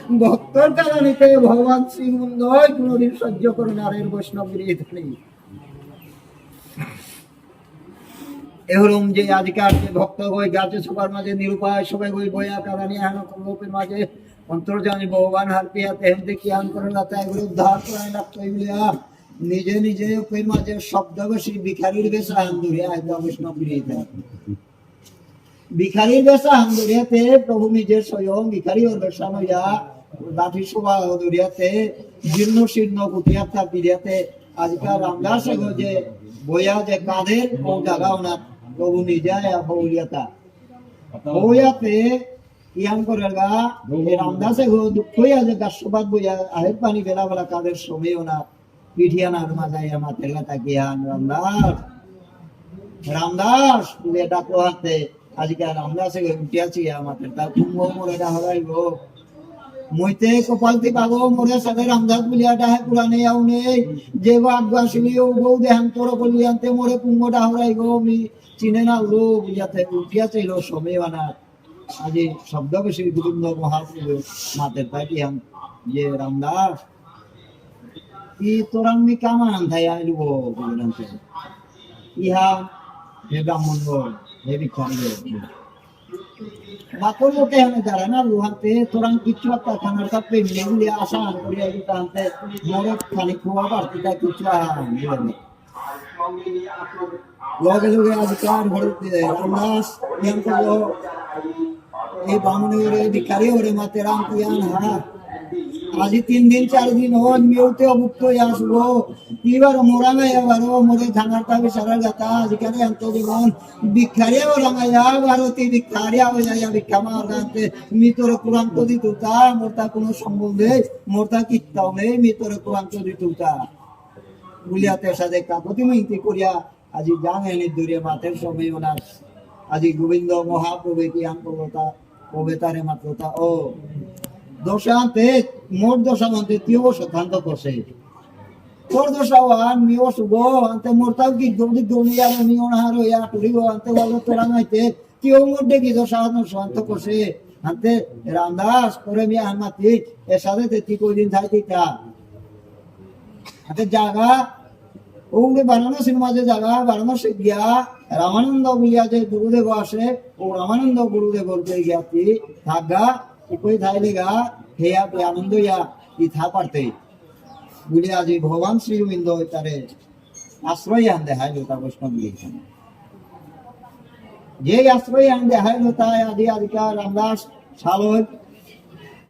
ভক্তর কারণেতে ভগবান শ্রীমুন্দ কোনদিন সহ্য করে না রে বৈষ্ণব বিরোধী নেই। এরকম যে আজকাল যে ভক্ত হয়ে গাছে সবার মাঝে নিরুপায় সবাই ওই বইয়া কারণে লোকের মাঝে অন্তর্জামী ভগবান হারপিয়া তেহেন দেখি আন করে না তাই এগুলো উদ্ধার করায় লাগতো এগুলিয়া নিজে নিজে ওপের মাঝে শব্দ বেশি ভিখারির বেশা হান্দুরিয়া হয়তো বৈষ্ণব বিরোধী ভিখারির বেশা হান্দুরিয়াতে প্রভু নিজের স্বয়ং ভিখারি ওর বেশা নইয়া লাঠি শোভা দরিয়াতে জীর্ণ শীর্ণ কুটিয়াতা পিড়িয়াতে আজকাল রামদাস যে বইয়া যে কাঁধের জাগাও না প্রভু নিজে বউলিয়াতা বউয়াতে ইয়ান করে গা রামদাসে গো দুঃখ হইয়া যে গাছবাদ বইয়া আহের পানি বেলা বেলা কাঁধের সময়ও না পিঠিয়া না মাজাইয়া মাতের গাতা গিয়ান রামদাস রামদাস তুই ডাকো হাতে আজকাল রামদাসে উঠিয়াছি আমাদের তার কুম্ভ মোরে হরাইব মইতে কপালতি পাগো মোরে সাথে রামদাস বলিয়া ডাহে পুরানে আউ নেই যে বাগবাসিলি ও বউ দেহান তোর বলিয়ান্তে মোরে কুম্ভটা হরাইব আমি চিনে না লো বুঝাতে উঠিয়াছে লো সময় বানা আজি শব্দ বেশি গোবিন্দ মহাপ্রভু মাতের তাই যে রামদাস কি তোরাঙ্গি কামান থাই আইলব বলতে ইহা হে ব্রাহ্মণ হে ভিক্ষারি বাকর লোকে এখানে দাঁড়ায় না রুহাতে তোরাং কিছু একটা খানার কাপে মেগুলি আসা করিয়া দিতে আনতে মরে খালি খোয়া বাড়তিটা কিছু লগে লগে আজকাল ভরতে রামদাস ইয়ান করলো এই বামুনের ভিখারি ওরে মাতে রাম তুয়ান হা আজি 3 দিন 4 দিন হন মিউতে অভুক্ত আসবো এবার মোরাঙ্গাইয়া বারো মোরে ধানারটা বিসারা গাতা আজকালে আন্ত জীবন ভিক্ষারিয়া ওরাঙ্গাইয়া ভারতী ভিক্ষারিয়া হইয়া ভিক্ষা মার গাতে মিতরে কোরআন তো দিতুতা মোরতা কোনো সম্বন্ধ নেই মোরতা কিত্তাও নেই মিতরে কোরআন তো দিতুতা বুলিয়াতে সাথে কাকতি মিনতি করিয়া আজি জানেন দূরে মাতের সময় ওনার আজি গোবিন্দ মহাপ্রভু কি আন করতা কবেতারে মাত্রতা ও দশান্তে মোর দশান্তে তিও শতান্ত করছে তোর দশাওয়ান মিও শুভ আনতে মোরতাও কি গৌদি দুনিয়া নিও না রইয়া টুরিও আনতে বলো তোরা নাইতে তিও মোর দেখি দশান্ত শান্ত করছে আনতে রামদাস করে মি আনমাতি এর সাথে তে কই দিন থাইতিতা আতে জায়গা ওগুলো বারাণসীর মাঝে জায়গা বারাণসী গিয়া রামানন্দ বলিয়া যে গুরুদেব আসে ও রামানন্দ গুরুদেব বলতে গিয়াতি থাকা কই থাইলেগা হেয়া আনন্দ ইয়া ই থা পারতে বলে আজি ভগবান শ্রী গোবিন্দ তারে আশ্রয় আন দেখাইলো তা বৈষ্ণব লিখেছেন যে আশ্রয় আন দেখাইলো তাই আদি আদিকার রামদাস সালয়